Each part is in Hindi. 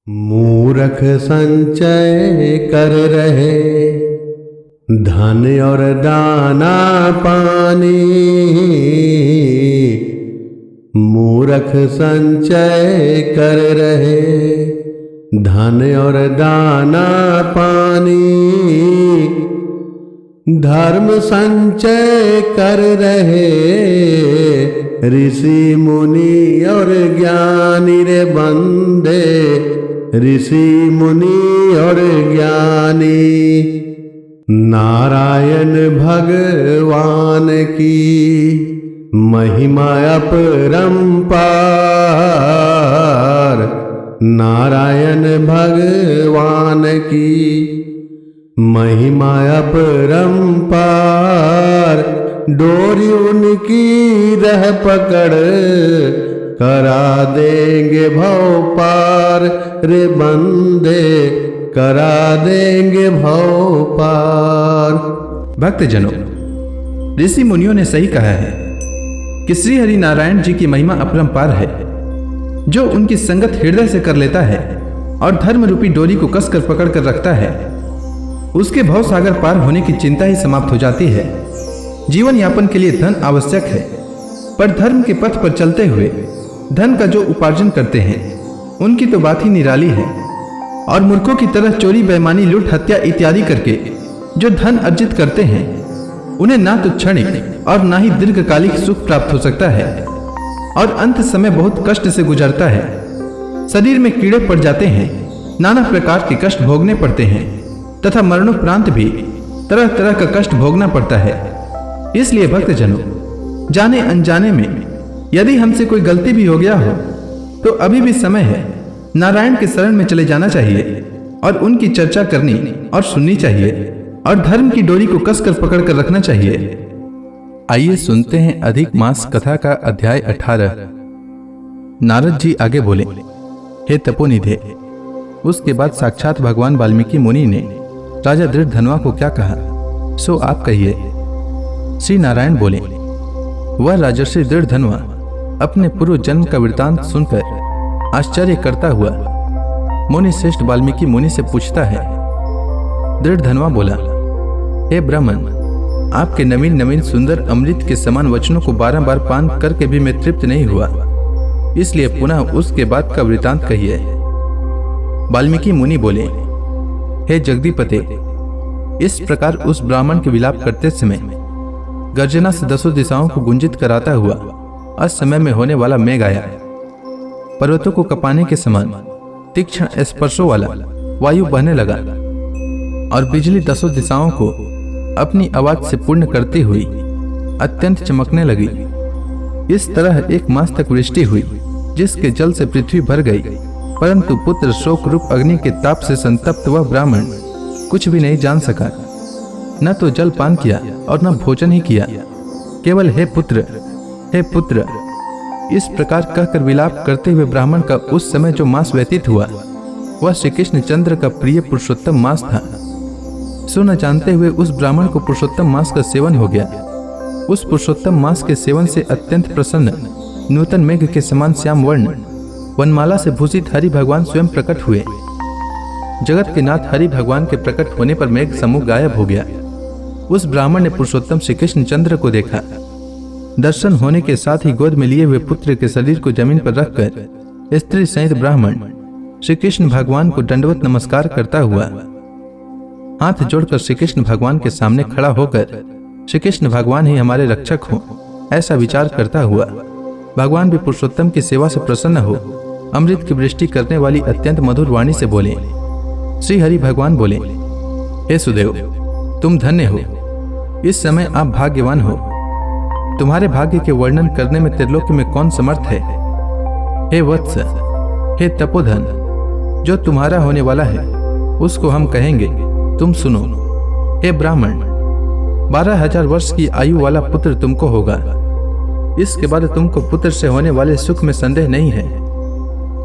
मूर्ख संचय कर रहे धन और दाना पानी। मूर्ख संचय कर रहे धन और दाना पानी। धर्म संचय कर रहे ऋषि मुनि और ज्ञानी रे बंदे, ऋषि मुनि और ज्ञानी। नारायण भगवान की महिमा अपरंपार। नारायण भगवान की महिमा अपरंपार। डोरी उनकी रह पकड़ करा देंगे भव पार रे बंदे, करा देंगे भव पार। भक्तजनों, ऋषि मुनियों ने सही कहा है कि श्री हरि नारायण जी की महिमा अपरंपार है। जो उनकी संगत हृदय से कर लेता है और धर्म रूपी डोरी को कसकर पकड़ कर रखता है, उसके भव सागर पार होने की चिंता ही समाप्त हो जाती है। जीवन यापन के लिए धन आवश्यक है, पर धर्म के पथ पर चलते हुए धन का जो उपार्जन करते हैं उनकी तो बात ही निराली है। और मूर्खों की तरह चोरी, बेईमानी, लूट, हत्या इत्यादि करके जो धन अर्जित करते हैं उन्हें ना तो क्षणिक और ना ही दीर्घकालिक सुख प्राप्त हो सकता है, और अंत समय बहुत कष्ट से गुजरता है। शरीर में कीड़े पड़ जाते हैं, नाना प्रकार के कष्ट भोगने पड़ते हैं तथा मरणोपरांत भी तरह तरह का कष्ट भोगना पड़ता है। इसलिए भक्तजनों, जाने अनजाने में यदि हमसे कोई गलती भी हो गया हो तो अभी भी समय है। नारायण के शरण में चले जाना चाहिए और उनकी चर्चा करनी और सुननी चाहिए, और धर्म की डोरी को कसकर पकड़ कर रखना चाहिए। आइए सुनते हैं अधिक मास कथा का अध्याय 18। नारद जी आगे बोले, हे तपोनिधे। उसके बाद साक्षात भगवान वाल्मीकि मुनि ने राजा दृढ़धनवा को क्या कहा, सो आप कहिए। श्री नारायण बोले, वह राजर्षि दृढ़धनवा अपने पूर्व जन्म का वृतांत सुनकर आश्चर्य करता हुआ मुनि श्रेष्ठ वाल्मीकि मुनि से पूछता है। दृढ़धनवा बोला, हे ब्राह्मण, आपके नवीन नवीन सुंदर अमृत के समान वचनों को बारंबार पान करके भी मैं तृप्त नहीं हुआ, इसलिए पुनः उसके बाद का वृतांत कहिए। वाल्मीकि मुनि बोले, हे जगदीपते, इस प्रकार उस ब्राह्मण के विलाप करते समय गर्जना से दसों दिशाओं को गुंजित कराता हुआ असमय में होने वाला मेघ आया। पर्वतों को कपाने के समान तीक्ष्ण स्पर्शों वाला वायु बहने लगा और बिजली दसों दिशाओं को अपनी आवाज से पूर्ण करती हुई अत्यंत चमकने लगी। इस तरह एक मास तक वृष्टि हुई, जिसके जल से पृथ्वी भर गई, परंतु पुत्र शोक रूप अग्नि के ताप से संतप्त वह ब्राह्मण कुछ भी नहीं जान सका। न तो जल पान किया और न भोजन ही किया, केवल हे पुत्र, हे पुत्र, इस प्रकार कहकर विलाप करते हुए ब्राह्मण का उस समय जो मास व्यतीत हुआ वह श्री कृष्ण चंद्र का प्रिय पुरुषोत्तम मास था। सो न जानते हुए उस ब्राह्मण को पुरुषोत्तम मास का सेवन हो गया। उस पुरुषोत्तम मास के सेवन से अत्यंत प्रसन्न नूतन मेघ के समान श्याम वर्ण वनमाला से भूषित हरि भगवान स्वयं प्रकट हुए। जगत के नाथ हरि भगवान के प्रकट होने पर मेघ समूह गायब हो गया। उस ब्राह्मण ने पुरुषोत्तम श्री कृष्ण चंद्र को देखा। दर्शन होने के साथ ही गोद में लिए हुए पुत्र के शरीर को जमीन पर रखकर स्त्री सहित ब्राह्मण श्री कृष्ण भगवान को दंडवत नमस्कार करता हुआ हाथ जोड़कर श्री कृष्ण भगवान के सामने खड़ा होकर श्री कृष्ण भगवान ही हमारे रक्षक हो ऐसा विचार करता हुआ भगवान भी पुरुषोत्तम की सेवा से प्रसन्न हो अमृत की वृष्टि करने वाली अत्यंत मधुर वाणी से बोले। श्री हरि भगवान बोले, हे सुदेव, तुम धन्य हो। इस समय आप भाग्यवान हो। तुम्हारे भाग्य के वर्णन करने में त्रिलोक में कौन समर्थ है। हे वत्स, हे तपोधन, जो तुम्हारा होने वाला है उसको हम कहेंगे, तुम सुनो। हे ब्राह्मण, 12,000 वर्ष की आयु वाला पुत्र तुमको होगा। इसके बाद तुमको पुत्र से होने वाले सुख में संदेह नहीं है।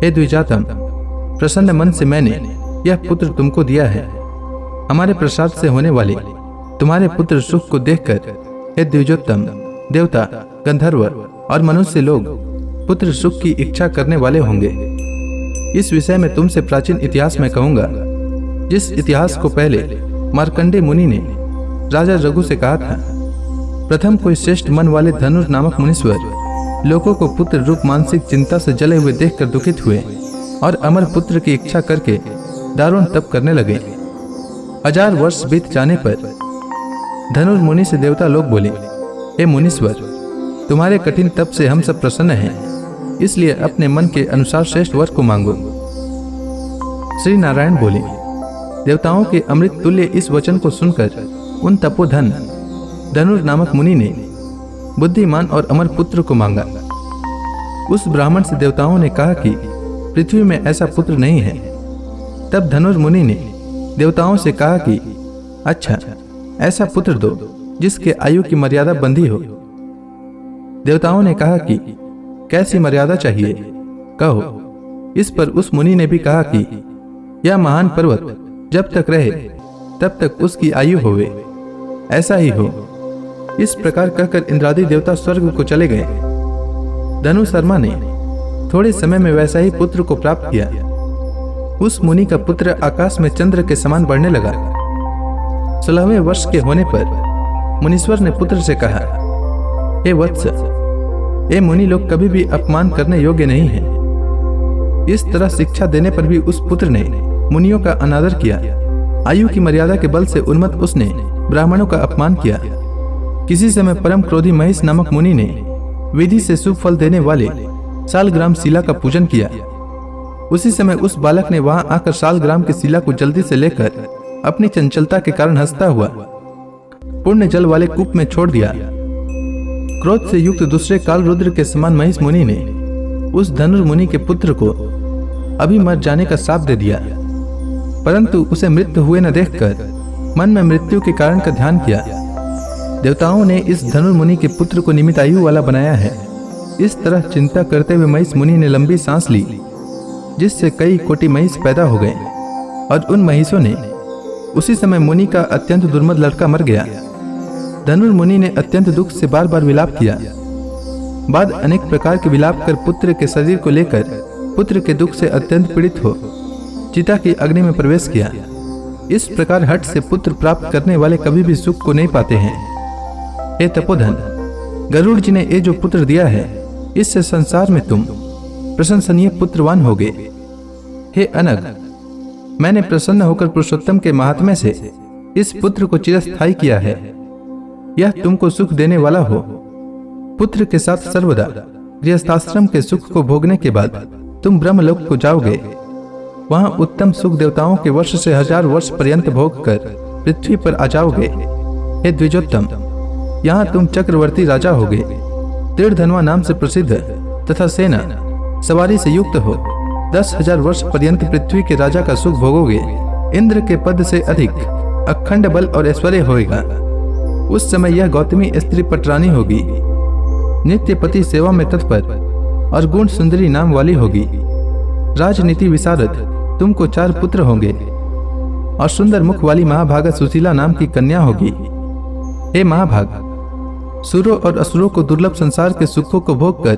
हे द्विजातम, प्रसन्न मन से मैंने यह पुत्र तुमको दिया है। हमारे प्रसाद से होने वाले तुम्हारे पुत्र सुख को देखकर हे द्विजोत्तम, देवता, गंधर्व और मनुष्य लोग पुत्र सुख की इच्छा करने वाले होंगे। इस विषय में तुमसे प्राचीन इतिहास में कहूंगा, जिस इतिहास को पहले मार्कंडे मुनि ने राजा रघु से कहा था। प्रथम कोई श्रेष्ठ मन वाले धनुर नामक मुनीश्वर लोगों को पुत्र रूप मानसिक चिंता से जले हुए देखकर दुखित हुए और अमर पुत्र की इच्छा करके दारुण तप करने लगे। 1000 वर्ष बीत जाने पर धनुर मुनि से देवता लोग बोले, हे मुनीश्वर, तुम्हारे कठिन तप से हम सब प्रसन्न हैं, इसलिए अपने मन के अनुसार श्रेष्ठ वर को मांगो। श्री नारायण बोले, देवताओं के अमृत तुल्य इस वचन को सुनकर उन तपोधन धनुर नामक मुनि ने बुद्धिमान और अमर पुत्र को मांगा। उस ब्राह्मण से देवताओं ने कहा कि पृथ्वी में ऐसा पुत्र नहीं है। तब धनुर मुनि ने देवताओं से कहा कि अच्छा, ऐसा पुत्र दो जिसके आयु की मर्यादा बंधी हो। देवताओं ने कहा कि कैसी मर्यादा चाहिए, कहो। इस पर उस मुनि ने भी कहा कि यह महान पर्वत जब तक रहे तब तक उसकी आयु होवे, ऐसा ही हो। इस प्रकार कहकर इंद्रादि देवता स्वर्ग को चले गए। धनु शर्मा ने थोड़े समय में वैसा ही पुत्र को प्राप्त किया। उस मुनि का पुत्र आकाश में चंद्र के समान बढ़ने लगा। 16वें वर्ष के होने पर मुनीश्वर ने पुत्र से कहा, हे वत्स, ये मुनि लोग कभी भी अपमान करने योग्य नहीं है। इस तरह शिक्षा देने पर भी उस पुत्र ने मुनियों का अनादर किया। आयु की मर्यादा के बल से उन्मत्त उसने ब्राह्मणों का अपमान किया। किसी समय परम क्रोधी महेश नामक मुनि ने विधि से शुभ फल देने वाले सालग्राम शिला का पूजन किया। उसी समय उस बालक ने वहां आकर सालग्राम की शिला को जल्दी से लेकर अपनी चंचलता के कारण हंसता हुआ पुण्य जल वाले कूप में छोड़ दिया। क्रोध से युक्त दूसरे काल रुद्र के समान महेश मुनि ने उस धनुर मुनि के पुत्र को अभी मर जाने का शाप दे दिया, परंतु उसे मृत हुए न देखकर मन में मृत्यु के कारण का ध्यान किया। देवताओं ने इस धनुर मुनि के पुत्र को निमित आयु वाला बनाया है। इस तरह चिंता करते हुए महेश मुनि ने लंबी सांस ली, जिससे कई कोटि महिष पैदा हो गए और उन महिषों ने उसी समय मुनि का अत्यंत दुर्मद लड़का मर गया। धनुर मुनि ने अत्यंत दुख से बार बार विलाप किया। बाद अनेक प्रकार के विलाप कर पुत्र के शरीर को लेकर पुत्र के दुख से अत्यंत पीड़ित हो चिता की अग्नि में प्रवेश किया। इस प्रकार हठ से पुत्र प्राप्त करने वाले कभी भी सुख को नहीं पाते हैं। हे तपोधन, गरुड़ जी ने ये जो पुत्र दिया है, इससे संसार में तुम प्रशंसनीय पुत्रवान होगे। हे अनग, मैंने प्रसन्न होकर पुरुषोत्तम के महात्म्य से इस पुत्र को चिरस्थायी किया है। यह तुमको सुख देने वाला हो। पुत्र के साथ सर्वदा गृहस्थाश्रम के सुख को भोगने के बाद तुम ब्रह्मलोक को जाओगे। वहां उत्तम सुख देवताओं के वर्ष से 1000 वर्ष पर्यंत भोग कर पृथ्वी पर आ जाओगे। हे द्विजोत्तम, यहाँ तुम चक्रवर्ती राजा होगे। तीर्थधनवा नाम से प्रसिद्ध तथा सेना सवारी से युक्त हो 10,000 वर्ष पर्यंत पृथ्वी के राजा का सुख भोगोगे। इंद्र के पद से अधिक अखंड बल और ऐश्वर्य होएगा। उस समय यह गौतमी स्त्री पटरानी होगी, नित्य पति सेवा में तत्पर और गुण सुंदरी नाम वाली होगी। राजनीति विशारद तुमको 4 पुत्र होंगे और सुंदर मुख वाली महाभागा सुशीला नाम की कन्या होगी। हे महाभाग, सुरों और असुरों को दुर्लभ संसार के सुखों को भोग कर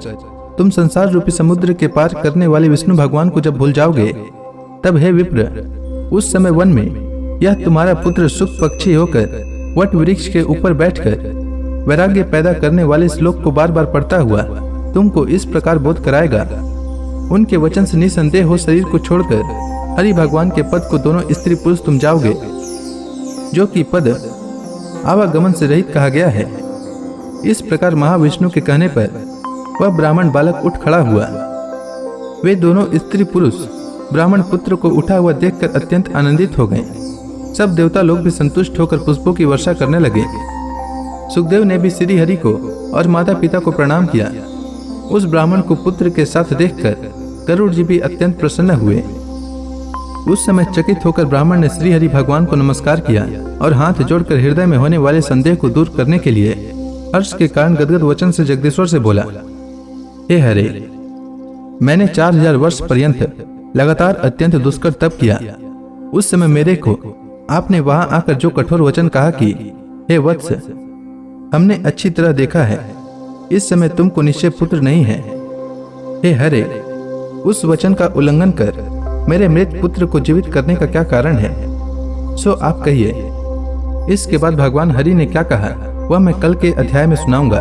तुम संसार रूपी समुद्र के पार करने वाले विष्णु भगवान को जब भूल जाओगे, तब हे विप्र, उस समय वन में यह तुम्हारा पुत्र सुख पक्षी होकर वट वृक्ष के ऊपर बैठकर वैराग्य पैदा करने वाले श्लोक को बार बार पढ़ता हुआ तुमको इस प्रकार बोध कराएगा। उनके वचन से निसंदेह हो शरीर को छोड़कर हरि भगवान के पद को दोनों स्त्री पुरुष तुम जाओगे, जो कि पद आवागमन से रहित कहा गया है। इस प्रकार महाविष्णु के कहने पर वह ब्राह्मण बालक उठ खड़ा हुआ। वे दोनों स्त्री पुरुष ब्राह्मण पुत्र को उठा हुआ देखकर अत्यंत आनंदित हो गए। सब देवता लोग भी संतुष्ट होकर पुष्पों की वर्षा करने लगे। सुखदेव ने भी श्री हरि को और माता पिता को प्रणाम किया। उस ब्राह्मण को पुत्र के साथ देखकर गरुड़ जी भी अत्यंत प्रसन्न हुए। उस समय चकित होकर ब्राह्मण ने श्री हरि भगवान को नमस्कार किया और हाथ जोड़कर हृदय में होने वाले संदेह को दूर करने के लिए हर्ष के कारण गदगद वचन से जगदीश्वर से बोला, हे हरे, मैंने 4000 वर्ष पर्यंत लगातार अत्यंत दुष्कर तप किया। उस समय मेरे को आपने वहां आकर जो कठोर वचन कहा कि हे वत्स, हमने अच्छी तरह देखा है, इस समय तुमको निश्चय पुत्र नहीं है। हे हरे, उस वचन का उल्लंघन कर मेरे मृत पुत्र को जीवित करने का क्या कारण है? सो आप कहिए। इसके बाद भगवान हरि ने क्या कहा वह मैं कल के अध्याय में सुनाऊंगा।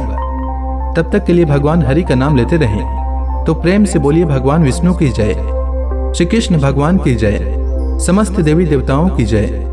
तब तक के लिए भगवान हरि का नाम लेते रहें। तो प्रेम से बोलिए भगवान विष्णु की जय, श्री कृष्ण भगवान की जय, समस्त देवी देवताओं की जय।